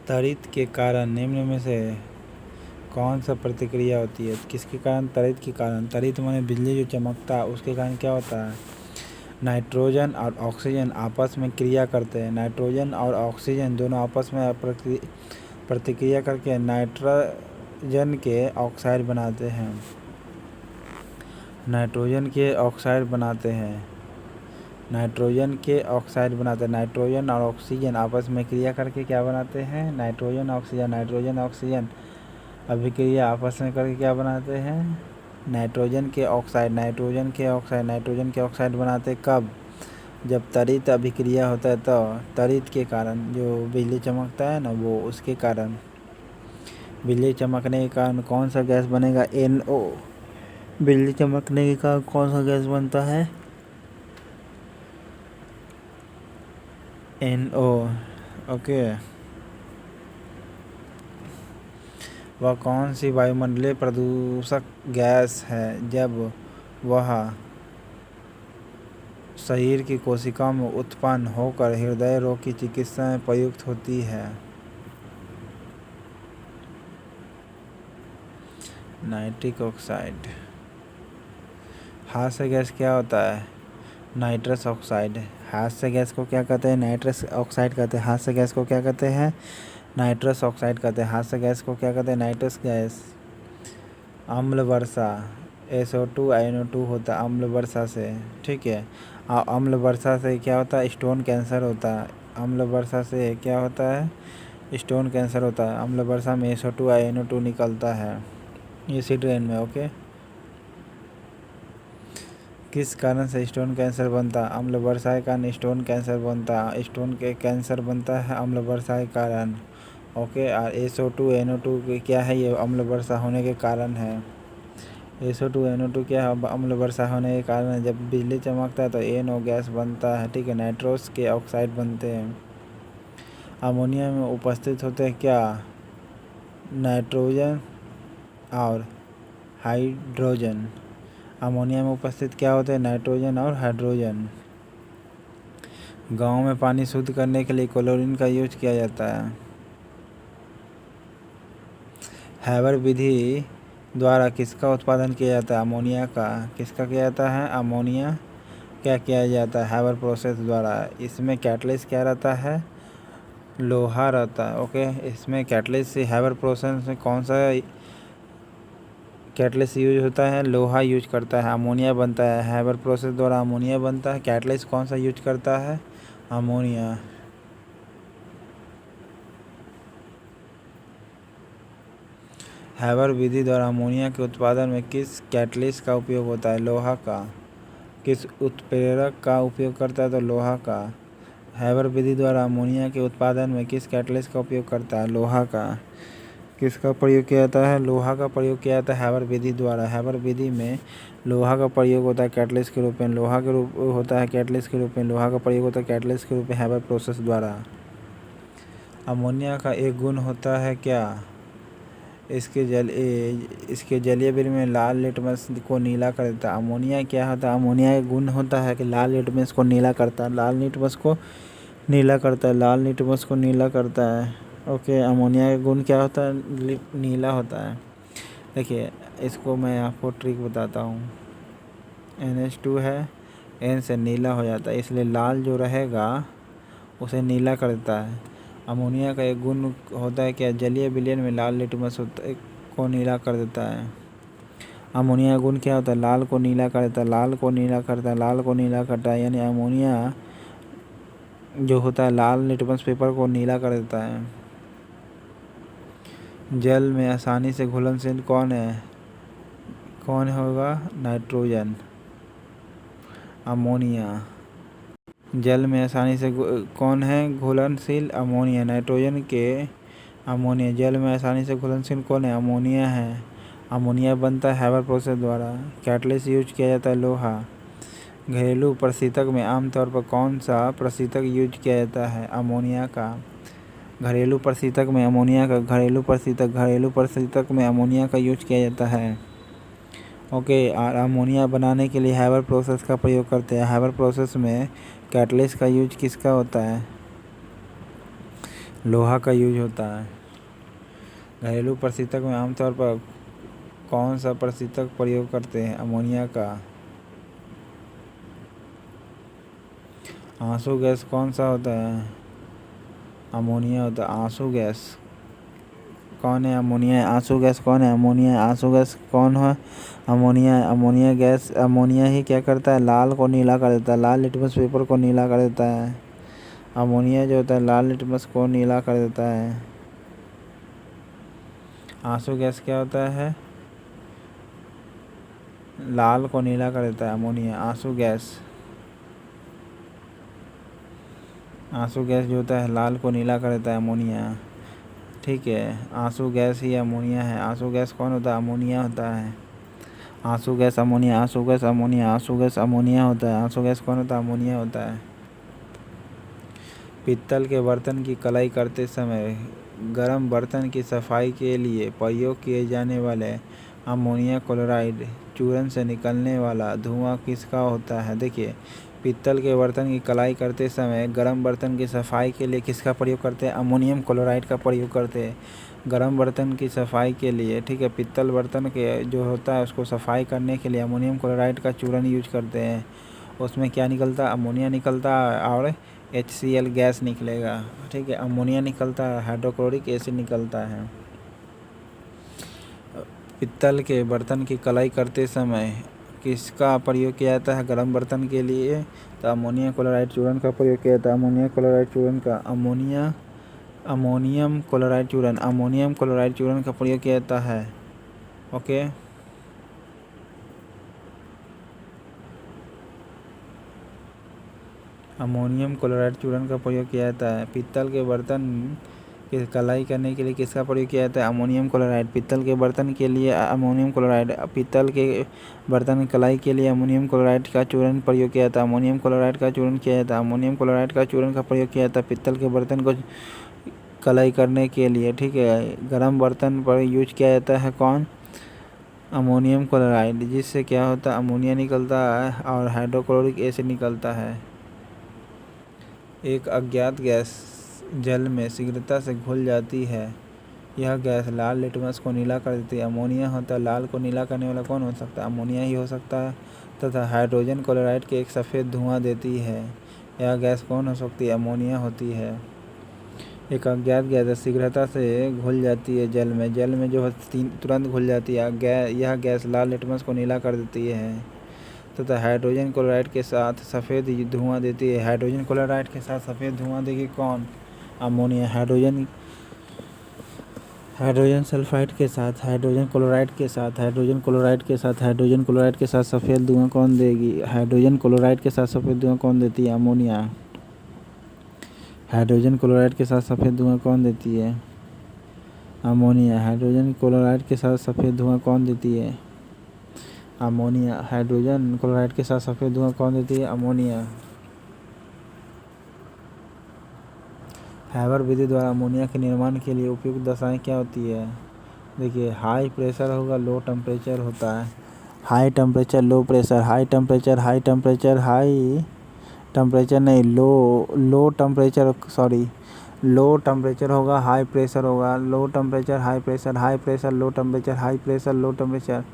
त्वरित के कारण निम्न में से कौन सा प्रतिक्रिया होती है? किसके कारण? त्वरित के कारण। त्वरित माने बिजली जो चमकता है उसके कारण क्या होता है? नाइट्रोजन और ऑक्सीजन आपस में क्रिया करते हैं। नाइट्रोजन और ऑक्सीजन दोनों आपस में प्रतिक्रिया करके नाइट्रोजन के ऑक्साइड बनाते हैं। नाइट्रोजन के ऑक्साइड बनाते हैं। नाइट्रोजन के ऑक्साइड बनाते हैं। नाइट्रोजन और ऑक्सीजन आपस में क्रिया करके क्या बनाते हैं? Nitrogen oxygen. नाइट्रोजन ऑक्सीजन अभिक्रिया आपस में करके क्या बनाते हैं? नाइट्रोजन के ऑक्साइड। नाइट्रोजन के ऑक्साइड। नाइट्रोजन के ऑक्साइड बनाते कब? जब त्वरित अभिक्रिया होता है तो त्वरित के कारण जो बिजली चमकता है ना वो उसके कारण। बिजली चमकने के कारण कौन सा गैस बनेगा? NO। बिजली चमकने के कारण कौन सा गैस बनता है? NO। ओके। वह कौन सी वायुमंडलीय प्रदूषक गैस है जब वह शरीर की कोशिकाओं में उत्पन्न होकर हृदय रोग की चिकित्सा में प्रयुक्त होती है? Nitric oxide. हास्य गैस क्या होता है? Nitrous oxide. हास्य गैस को क्या कहते हैं? नाइट्रस ऑक्साइड कहते हैं। हास्य गैस को क्या कहते हैं? नाइट्रस ऑक्साइड कहते हैं। हास्य गैस को क्या कहते हैं? Nitrous gas. अम्ल वर्षा SO2 NO2 होता है अम्ल वर्षा से, ठीक है। और अम्ल वर्षा से क्या होता है? स्टोन कैंसर होता है। अम्ल वर्षा से क्या होता है? स्टोन कैंसर होता है। अम्ल वर्षा में SO2 NO2 निकलता है इसी ड्रेन में। ओके। किस कारण से स्टोन कैंसर बनता है? अम्ल वर्षा के कारण स्टोन कैंसर बनता है। स्टोन के कैंसर बनता है अम्ल वर्षा के कारण। ओके। और SO2 NO2 क्या है? ये अम्ल वर्षा होने के कारण है। SO2 NO2 क्या है? अम्ल वर्षा होने के कारण है। जब बिजली चमकता है तो NO गैस बनता है, ठीक है। नाइट्रोस के ऑक्साइड बनते हैं। अमोनिया में उपस्थित होते हैं क्या? नाइट्रोजन और हाइड्रोजन। अमोनिया में उपस्थित क्या होते हैं? नाइट्रोजन और हाइड्रोजन। गाँव में पानी शुद्ध करने के लिए क्लोरीन का यूज किया जाता है। हैबर विधि द्वारा किसका उत्पादन किया जाता है? अमोनिया का। किसका किया जाता है? अमोनिया क्या किया जाता है? हैबर प्रोसेस द्वारा। इसमें कैटलिस्ट क्या रहता है? लोहा रहता है। ओके। इसमें कैटलिस्ट हैबर प्रोसेस में कौन सा कैटलिस्ट यूज होता है? लोहा यूज करता है। अमोनिया बनता है हैबर प्रोसेस द्वारा। अमोनिया बनता है। कैटलिस्ट कौन सा यूज करता है? अमोनिया। हैबर विधि द्वारा अमोनिया के उत्पादन में किस कैटलिस्ट का उपयोग होता है? लोहा का। किस उत्प्रेरक का उपयोग करता है? तो लोहा का। हैबर विधि द्वारा अमोनिया के उत्पादन में किस कैटलिस्ट का उपयोग करता है? लोहा का। किसका प्रयोग किया जाता है? लोहा का प्रयोग किया जाता है हैबर विधि द्वारा। हैबर विधि में लोहा का प्रयोग होता है कैटलिस्ट के रूप में। लोहा के रूप होता है कैटलिस्ट के रूप में। लोहा का प्रयोग होता है कैटलिस्ट के रूप में हैबर प्रोसेस द्वारा। अमोनिया का एक गुण होता है क्या? इसके जलीय बिंदु में लाल लिटमस को नीला कर देता है। अमोनिया क्या होता है? अमोनिया का गुण होता है कि लाल लिटमस को नीला करता है। लाल लिटमस को नीला करता है। लाल लिटमस को नीला करता है। ओके। अमोनिया का गुण क्या होता है? नीला होता है। देखिए इसको मैं आपको ट्रिक बताता हूँ। NH2 है, N से नीला हो जाता है, इसलिए लाल जो रहेगा उसे नीला कर देता है। अमोनिया का एक गुण होता है कि जलीय विलयन में लाल लिटमस को नीला कर देता है। अमोनिया का गुण क्या होता है? लाल को नीला कर देता है। लाल को नीला करता है। लाल को नीला करता है यानी अमोनिया जो होता है लाल लिटमस पेपर को नीला कर देता है। जल में आसानी से घुलनशील कौन है? कौन होगा? नाइट्रोजन। अमोनिया। जल में आसानी से कौन है घुलनशील? अमोनिया। नाइट्रोजन के अमोनिया। जल में आसानी से घुलनशील कौन है? अमोनिया है। अमोनिया बनता है हैबर प्रोसेस द्वारा। कैटलिस्ट यूज किया जाता है लोहा। घरेलू प्रशीतक में आमतौर पर कौन सा प्रशीतक यूज किया जाता है? अमोनिया का। घरेलू प्रशीतक में अमोनिया का। घरेलू प्रशीतक में अमोनिया का यूज किया जाता है। ओके। और अमोनिया बनाने के लिए हैबर प्रोसेस का प्रयोग करते हैं। हैबर प्रोसेस में कैटलिस्ट का यूज किसका होता है? लोहा का यूज होता है। घरेलू प्रशीतक में आमतौर पर कौन सा प्रशीतक प्रयोग करते हैं? अमोनिया का। आंसू गैस कौन सा होता है? अमोनिया होता है। आंसू गैस कौन है? अमोनिया है। आंसू गैस कौन है? अमोनिया है। आंसू गैस कौन है? अमोनिया है। अमोनिया गैस, अमोनिया ही क्या करता है? लाल को नीला कर देता है। लाल लिटमस पेपर को नीला कर देता है। अमोनिया जो होता है लाल लिटमस को नीला कर देता है। आंसू गैस क्या होता है? लाल को नीला कर देता है। अमोनिया, आंसू गैस, आंसू गैस जो होता है लाल को नीला कर देता है। अमोनिया, ठीक है। आंसू गैस ही अमोनिया है। आंसू गैस कौन होता है? अमोनिया होता है। आंसू गैस अमोनिया, आंसू गैस अमोनिया, आंसू गैस अमोनिया होता है। आंसू गैस कौन होता है? अमोनिया होता है। पीतल के बर्तन की कलाई करते समय गर्म बर्तन की सफाई के लिए प्रयोग किए जाने वाले अमोनिया क्लोराइड चूर्ण से निकलने वाला धुआं किसका होता है? देखिए, पीतल के बर्तन की कलाई करते समय गर्म बर्तन की सफाई के लिए किसका प्रयोग करते हैं? अमोनियम क्लोराइड का प्रयोग करते हैं गर्म बर्तन की सफाई के लिए, ठीक है। पीतल बर्तन के जो होता है उसको सफाई करने के लिए अमोनियम क्लोराइड का चूर्ण यूज करते हैं। उसमें क्या निकलता है? अमोनिया निकलता है और HCl गैस निकलेगा, ठीक है। अमोनिया निकलता है, हाइड्रोक्लोरिक एसिड निकलता है। पीतल के बर्तन की कलाई करते समय किसका प्रयोग किया जाता है? गर्म बर्तन के लिए तो अमोनियम क्लोराइड चूर्ण का प्रयोग किया जाता है। अमोनियम क्लोराइड चूर्ण का अमोनियम क्लोराइड चूर्ण का प्रयोग किया जाता है। ओके, अमोनियम क्लोराइड चूर्ण का प्रयोग किया जाता है। पीतल के बर्तन की कलाई करने के लिए किसका प्रयोग किया जाता है? Ammonium chloride. पीतल के बर्तन के लिए अमोनियम क्लोराइड, पीतल के बर्तन की कलाई के लिए अमोनियम क्लोराइड का चूर्ण प्रयोग किया जाता है। अमोनियम क्लोराइड का चूर्ण किया जाता है। अमोनियम क्लोराइड का चूर्ण का प्रयोग किया जाता है पीतल के बर्तन को कलाई करने के लिए, ठीक है। गर्म बर्तन पर यूज किया जाता है कौन? अमोनियम क्लोराइड, जिससे क्या होता है? अमोनिया निकलता है और हाइड्रोक्लोरिक एसिड निकलता है। एक अज्ञात गैस जल में शीघ्रता से घुल जाती है। यह गैस लाल लिटमस को नीला कर देती है। अमोनिया होता है। लाल को नीला करने वाला कौन हो सकता है? अमोनिया ही हो सकता है। तथा हाइड्रोजन क्लोराइड के एक सफ़ेद धुआं देती है। यह गैस कौन हो सकती है? अमोनिया होती है। एक अज्ञात गैस शीघ्रता से घुल जाती है जल में जो तुरंत घुल जाती है। यह गैस लाल लिटमस को नीला कर देती है तथा हाइड्रोजन क्लोराइड के साथ सफ़ेद धुआं देती है। हाइड्रोजन क्लोराइड के साथ सफ़ेद धुआं देगी कौन? अमोनिया। हाइड्रोजन सल्फाइड के साथ हाइड्रोजन क्लोराइड के साथ सफ़ेद धुआं कौन देगी? हाइड्रोजन क्लोराइड के साथ सफ़ेद धुआं कौन देती है? अमोनिया। हाइड्रोजन क्लोराइड के साथ सफ़ेद धुआं कौन देती है? अमोनिया। हाइड्रोजन क्लोराइड के साथ सफ़ेद धुआं कौन देती है? अमोनिया। हाइड्रोजन क्लोराइड के साथ सफ़ेद धुआं कौन देती है? अमोनिया। हैबर विधि द्वारा अमोनिया के निर्माण के लिए उपयुक्त दशाएं क्या होती है? देखिए, हाई प्रेशर होगा, लो टेम्परेचर होता है। High temperature, low pressure, high temperature नहीं, लो टेम्परेचर होगा, हाई प्रेशर होगा। Low temperature, high pressure, high pressure, low temperature, high pressure, low temperature,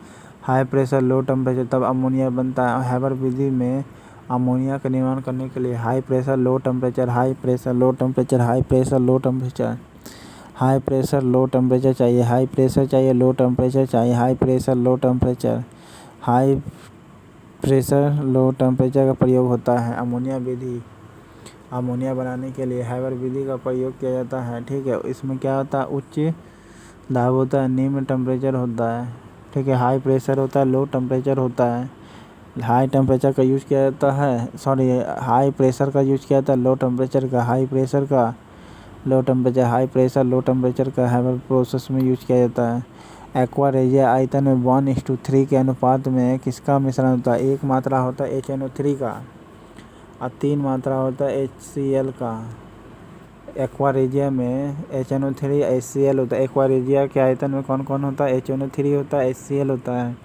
high pressure, low temperature, तब अमोनिया बनता है। Haber विधि में अमोनिया का निर्माण करने के लिए high pressure, low temperature, high pressure, low temperature, high pressure, low temperature, high pressure, low temperature चाहिए, हाई प्रेशर चाहिए, लो टेम्परेचर चाहिए, high pressure, low temperature, high pressure, low temperature का प्रयोग होता है। अमोनिया बनाने के लिए हैबर विधि का प्रयोग किया जाता है, ठीक है। इसमें क्या होता है? उच्च दाब होता है, निम्न टेम्परेचर होता है, ठीक है। हाई प्रेशर होता है, लो टेम्परेचर होता है। हाई टेम्परेचर का यूज़ किया जाता है, हाई प्रेशर का यूज़ किया जाता है, लो टेम्परेचर का, हाई प्रेशर का, low temperature, high pressure, low temperature का हैबर प्रोसेस में यूज किया जाता है। एक्वा रेजिया आयतन में 1:3 के अनुपात में किसका मिश्रण होता है? 1 मात्रा होता है HNO3 का और 3 मात्रा होता है HCl का। एक्वा रेजिया में HNO3 HCl होता है। एक्वा रेजिया के आयतन में कौन कौन होता है? HNO3 होता है, HCl होता है।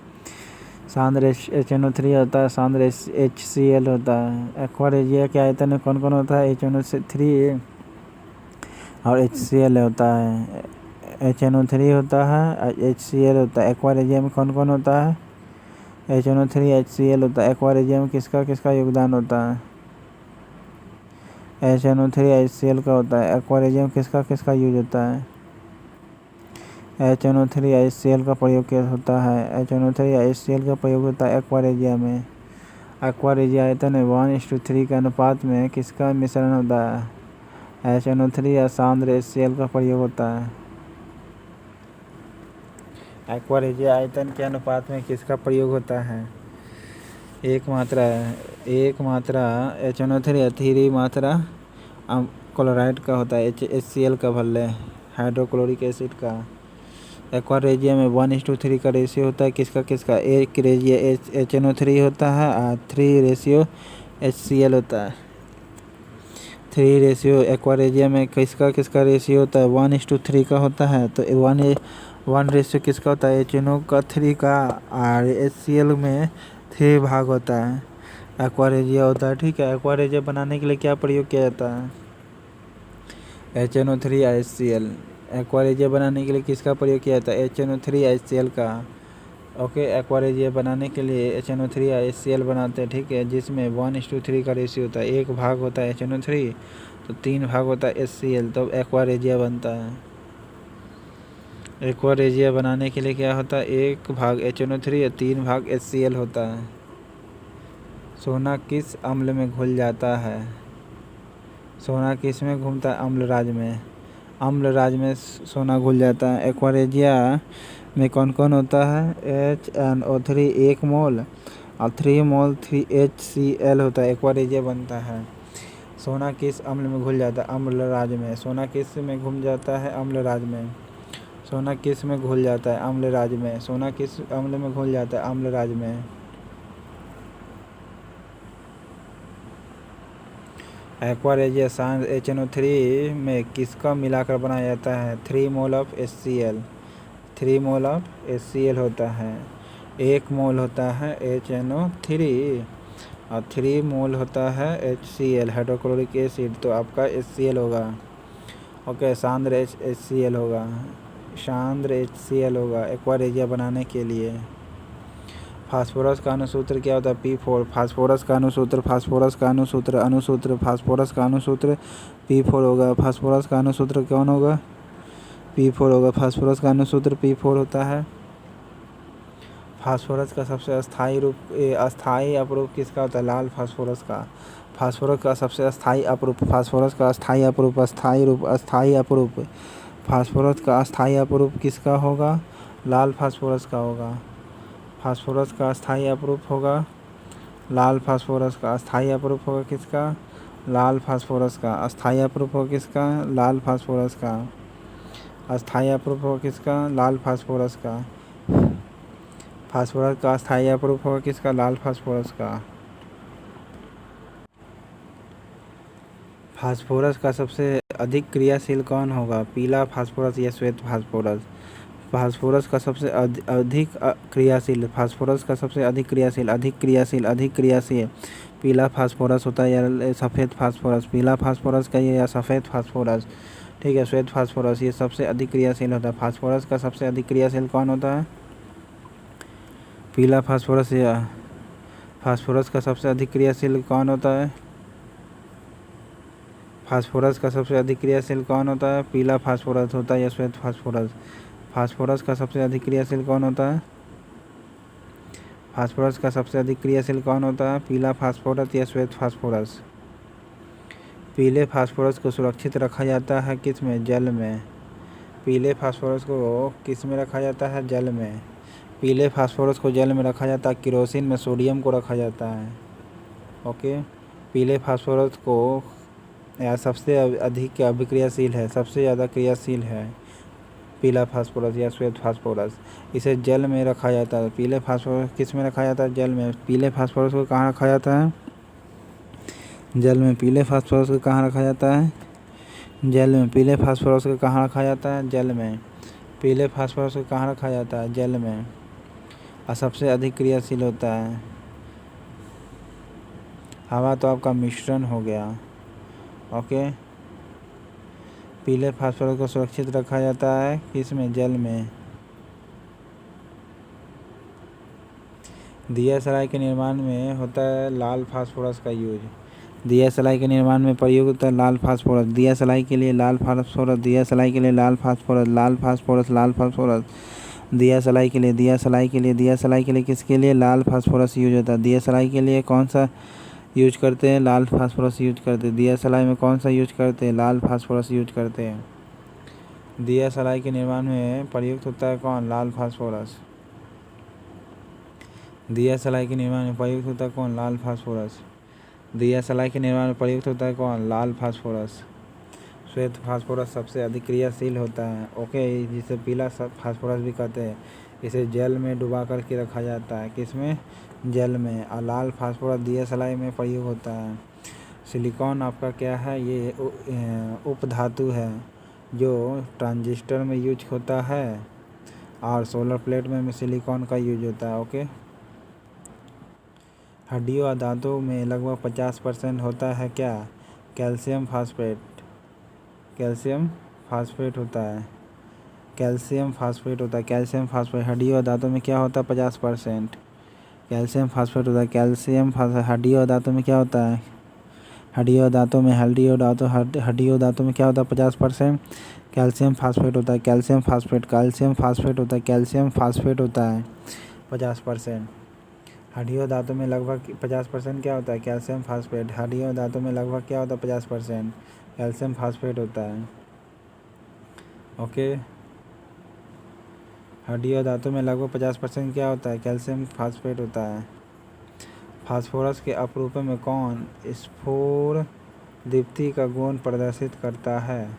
सांद्र HNO3 होता है, सांद्र HCl होता है। एक्वा रेजिया के आयतन में कौन कौन होता है? HNO3 और HCl होता है, HNO3 होता है, HCl होता है। एक्वा रेजिया में कौन कौन होता है? HNO3 HCl होता है। एक्वा रेजिया में किसका किसका योगदान होता है? HNO3 HCl का होता है। एक्वा रेजिया में किसका किसका यूज होता है? HNO3 HCl का प्रयोग क्या होता है? HNO3 HCl का प्रयोग होता है एक्वा रेजिया में। एक्वा रेजिया आयतन में 1:3 के अनुपात में किसका मिश्रण होता है? HNO3 या सांद्र HCl का प्रयोग होता है। एक्वा रेजिया आयतन के अनुपात में किसका प्रयोग होता है? एक मात्रा HNO3 3 मात्रा क्लोराइड का होता है, HCl का भले हाइड्रोक्लोरिक एसिड का। एक्वा रेजिया में 1:3 का रेशियो होता है किसका किसका? एक रेजिया HNO3 होता है और 3 रेशियो HCl होता है। 3 रेशियो एक्वा रेजिया में किसका किसका रेशियो होता है? 1:3 का होता है। तो 1 रेशियो किसका होता है? HNO का 3 का, और HCl में 3 भाग होता है। एक्वा रेजिया होता है, ठीक है। एक्वा रेजिया बनाने के लिए क्या प्रयोग किया जाता है? HNO3 HCl। एक्वा रेजिया बनाने के लिए किसका प्रयोग किया जाता है? HNO3 HCl का। ओके, एक्वा रेजिया बनाने के लिए HNO3 HCl बनाते हैं, ठीक है, जिसमें 1:3 का रेशियो होता है। एक भाग होता है HNO3 तो 3 भाग होता है HCl, तब एक्वा रेजिया बनता है। एक्वा रेजिया बनाने के लिए क्या होता है? एक भाग HNO3 या 3 भाग HCl होता है। सोना किस अम्ल में घुल जाता है? सोना किस में घूमता है? अम्ल राज में। अम्ल राज में सोना घुल जाता है। एक्वा रेजिया में कौन कौन होता है? HNO3 1 मोल और 3 मोल 3HCl होता है। एक्वा रेजिया बनता है। सोना किस अम्ल में घुल जाता है? अम्ल राज में। सोना किस में घुल जाता है? अम्ल राज में। सोना किस में घुल जाता है? अम्ल राज में। सोना किस अम्ल में घुल जाता है? अम्ल राज में। एक्वा रेजिया सांद्र HNO3 में किसका मिलाकर बनाया जाता है? 3 mole of HCl। 3 mole of HCl होता है। 1 मोल होता है HNO3 और 3 मोल होता है HCl हाइड्रोक्लोरिक एसिड, तो आपका HCl होगा। ओके, सांद्र HCl होगा, सांद्र HCl होगा एक्वा रेजिया बनाने के लिए। फास्फोरस का अणुसूत्र क्या होता है? P4। फास्फोरस का अणुसूत्र फास्फोरस का अणुसूत्र P4 होगा। फास्फोरस का अणुसूत्र कौन होगा? P4 होगा। फास्फोरस का अणुसूत्र P4 होता है। फास्फोरस का सबसे अस्थायी अपरूप किसका होता है? लाल फास्फोरस का। फास्फोरस का सबसे अस्थायी अपरूप, फास्फोरस का अस्थायी अपरूप, फास्फोरस का अस्थायी अपरूप किसका होगा? लाल फास्फोरस का होगा। फास्फोरस का अस्थायी अपरूप होगा लाल फास्फोरस का। अस्थायी अपरूप होगा किसका? लाल फास्फोरस का। अस्थायी अपरूप होगा किसका? लाल फास्फोरस का। अस्थायी अपरूप होगा किसका? लाल फास्फोरस का। फास्फोरस का अस्थायी अपरूप होगा किसका? लाल फास्फोरस का। फास्फोरस का सबसे अधिक क्रियाशील कौन होगा? पीला फास्फोरस या श्वेत फास्फोरस? फास्फोरस का सबसे अधिक क्रियाशील, फास्फोरस का सबसे अधिक क्रियाशील पीला फास्फोरस होता है या सफ़ेद फास्फोरस? पीला फास्फोरस का या सफ़ेद फास्फोरस, ठीक है, श्वेत फास्फोरस, ये सबसे अधिक क्रियाशील होता है। फास्फोरस का सबसे अधिक क्रियाशील कौन होता है? पीला फास्फोरस। या फास्फोरस का सबसे अधिक क्रियाशील कौन होता है? फास्फोरस का सबसे अधिक क्रियाशील कौन होता है? पीला फास्फोरस होता है या श्वेत फास्फोरस? फास्फोरस का सबसे अधिक क्रियाशील कौन होता है? फास्फोरस का सबसे अधिक क्रियाशील कौन होता है? पीला फास्फोरस या श्वेत फास्फोरस? पीले फास्फोरस को सुरक्षित रखा जाता है किस में? जल में। पीले फास्फोरस को किस में रखा जाता है? जल में। पीले फास्फोरस को जल में रखा जाता है। केरोसिन में सोडियम को रखा जाता है। ओके, पीले फास्फोरस को या सबसे अधिक अभिक्रियाशील है, सबसे ज़्यादा क्रियाशील है पीला फास्फोरस या श्वेत फास्फोरस। इसे जल में रखा जाता है। पीले फास्फोरस किस में रखा जाता है? जल में। पीले फास्फोरस को कहाँ रखा जाता है? जल में। पीले फास्फोरस को कहाँ रखा जाता है? जल में। पीले फास्फोरस को कहाँ रखा जाता है? जल में। पीले फास्फोरस को कहाँ रखा जाता है? जल में। और सबसे अधिक क्रियाशील होता है हवा, तो आपका मिश्रण हो गया। ओके, पीले फास्फोरस को सुरक्षित रखा जाता है किसमें? जल में। दिया सलाई के निर्माण में होता है लाल फास्फोरस का यूज। दिया सलाई के निर्माण में प्रयोग होता है लाल फास्फोरस। दिया सलाई के लिए लाल फास्फोरस, दिया सलाई के लिए लाल फास्फोरस, लाल फास्फोरस, लाल फास्फोरस। दिया सलाई के लिए, दिया सलाई के लिए, दिया सलाई के लिए किसके लिए लाल फास्फोरस यूज होता है? दिया सलाई के लिए कौन सा यूज करते हैं? लाल फास्फोरस यूज करते हैं। दिया सलाई में कौन सा यूज करते हैं? लाल फास्फोरस यूज करते हैं। दिया सलाई के निर्माण में प्रयुक्त होता है कौन? लाल फास्फोरस। दिया सलाई के निर्माण में प्रयुक्त होता है कौन? लाल फास्फोरस। दिया सलाई के निर्माण में प्रयुक्त होता है कौन? लाल फास्फोरस। श्वेत फास्फोरस सबसे अधिक क्रियाशील होता है, ओके, जिसे पीला फास्फोरस भी कहते हैं। इसे जल में डुबा करके रखा जाता है, किसमें? जल में। और लाल फास्फोरस दिया सलाई में प्रयोग होता है। सिलिकॉन आपका क्या है? ये उपधातु है जो ट्रांजिस्टर में यूज होता है और सोलर प्लेट में सिलिकॉन का यूज होता है, ओके। हड्डियों और दांतों में लगभग 50% होता है क्या? Calcium phosphate. कैल्शियम फास्फेट होता है। कैल्शियम फास्फेट होता है। कैल्शियम फास्फेट हड्डियों और दांतों में क्या होता है? 50%। कैल्शियम फास्फेट होता है। कैल्शियम फास्फेट हड्डियों और दांतों में क्या होता है? हड्डियों और दांतों में हड्डियों और दांतों में क्या होता है? 50% कैल्शियम फास्फेट होता है। कैल्शियम फास्फेट होता है। कैल्शियम फास्फेट होता है 50%। हड्डियों और दांतों में लगभग 50% क्या होता है? Calcium phosphate. हड्डियों और दांतों में लगभग क्या होता है? 50% कैल्शियम फास्फेट होता है, ओके। हड्डियों और दांतों में लगभग 50% क्या होता है? कैल्शियम फास्फेट होता है। फास्फोरस के अपरूपण में कौन स्फुर-दीप्ति का गुण प्रदर्शित करता है?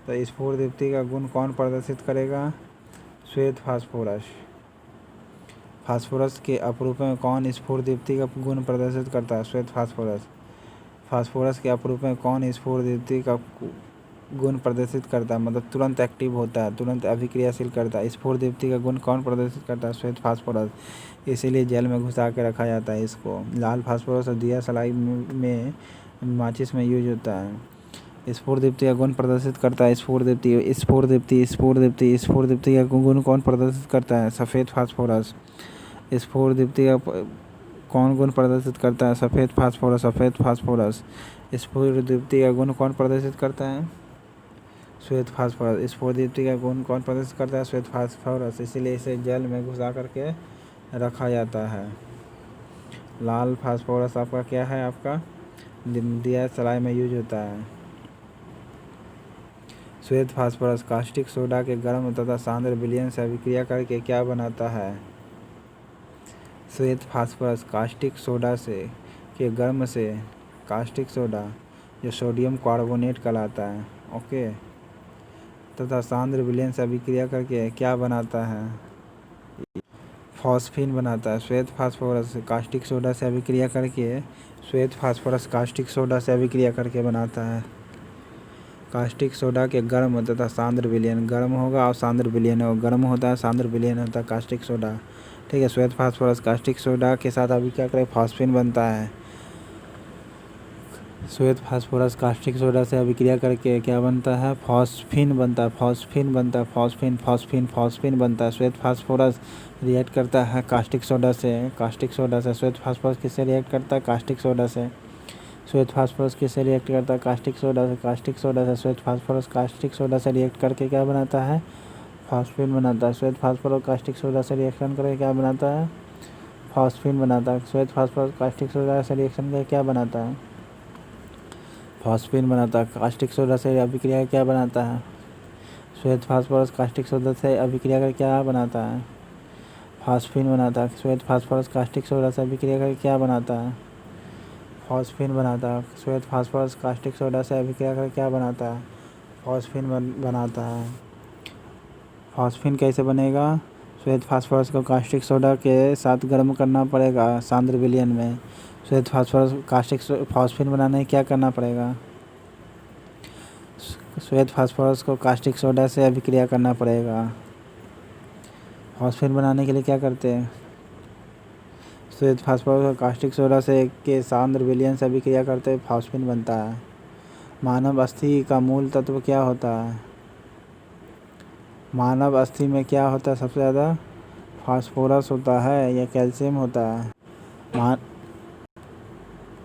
तो स्फुर-दीप्ति का गुण कौन प्रदर्शित करेगा? श्वेत फास्फोरस। फास्फोरस के अपरूपण में कौन स्फुर-दीप्ति का गुण प्रदर्शित करता है? श्वेत फास्फोरस। फास्फोरस के अपरूपण में कौन स्फुर-दीप्ति का गुण प्रदर्शित करता है? मतलब तुरंत एक्टिव होता है, तुरंत अभिक्रियाशील करता है। स्फुर-दीप्ति का गुण कौन प्रदर्शित करता है? श्वेत फास्फोरस। इसीलिए जल में घुसा के रखा जाता है इसको। लाल फास्फोरस और दिया सलाई में माचिस में यूज होता है। स्फुर-दीप्ति का गुण प्रदर्शित करता है। स्फुर-दीप्ति का गुण कौन प्रदर्शित करता है? सफ़ेद फास्फोरस। स्फुर-दीप्ति का कौन गुण प्रदर्शित करता है? सफ़ेद फास्फोरस। स्फुर-दीप्ति का गुण कौन प्रदर्शित करता है? श्वेत फास्फोरस। स्फुर-दीप्ति का गुण कौन प्रदर्शित करता है? श्वेत फास्फोरस। इसीलिए इसे जल में घुसा करके रखा जाता है। लाल फास्फोरस आपका क्या है? आपका दिया सलाई में यूज होता है। श्वेत फास्फोरस कास्टिक सोडा के गर्म तथा सांद्र विलयन से अभिक्रिया करके क्या बनाता है? श्वेत फास्फोरस कास्टिक सोडा से के गर्म से कास्टिक सोडा जो सोडियम कार्बोनेट कहलाता है, ओके, तथा सांद्र विलयन से अभिक्रिया करके क्या बनाता है? फॉस्फीन बनाता है। श्वेत फास्फोरस कास्टिक सोडा से अभिक्रिया करके बनाता है। कास्टिक सोडा के गर्म तथा सांद्र विलयन, गर्म होगा और सांद्र विलयन होगा, गर्म होता है सांद्र विलयन होता है कास्टिक सोडा, ठीक है। श्वेत फास्फोरस कास्टिक सोडा के साथ अभिक्रिया करके फॉस्फीन बनता है। श्वेत फास्फोरस कास्टिक सोडा से अभिक्रिया करके क्या बनता है? फॉस्फीन बनता है। फॉस्फीन बनता है। श्वेत फास्फोरस रिएक्ट करता है कास्टिक सोडा से। श्वेत फास्फोरस किससे रिएक्ट करता है? कास्टिक सोडा से। श्वेत फास्फोरस किससे रिएक्ट करता है? कास्टिक सोडा से। श्वेत फास्फोरस कास्टिक सोडा से रिएक्ट करके क्या बनाता है? फॉस्फीन बनाता है। श्वेत फास्फोरस कास्टिक सोडा से रिएक्शन करके क्या बनाता है? फॉस्फीन बनाता है। श्वेत फास्फोरस कास्टिक सोडा से रिएक्शन करके क्या बनाता है? फॉस्फीन बनाता है। कास्टिक सोडा से अभिक्रिया क्या बनाता है? श्वेत फास्फोरस कास्टिक सोडा से अभिक्रिया कर क्या बनाता है? फॉस्फीन बनाता है। श्वेत फास्फोरस कास्टिक सोडा से अभिक्रिया कर क्या बनाता है? फॉस्फीन बनाता है। श्वेत फास्फोरस कास्टिक सोडा से अभिक्रिया कर क्या बनाता है? फॉस्फीन बनाता है। फॉस्फीन कैसे बनेगा? श्वेत फास्फोरस को कास्टिक सोडा के साथ गर्म करना पड़ेगा सांद्र विलयन में। श्वेत फास्फोरस फॉस्फीन बनाने क्या करना पड़ेगा? श्वेत फास्फोरस को कास्टिक सोडा से अभिक्रिया करना पड़ेगा। फॉस्फीन बनाने के लिए क्या करते हैं? श्वेत फास्फोरस को कास्टिक सोडा से के सांद्र विलयन से अभिक्रिया करते फॉस्फीन बनता है। मानव अस्थि का मूल तत्व क्या होता है? मानव अस्थि में क्या होता है सबसे ज़्यादा? फास्फोरस होता है या कैल्शियम होता है?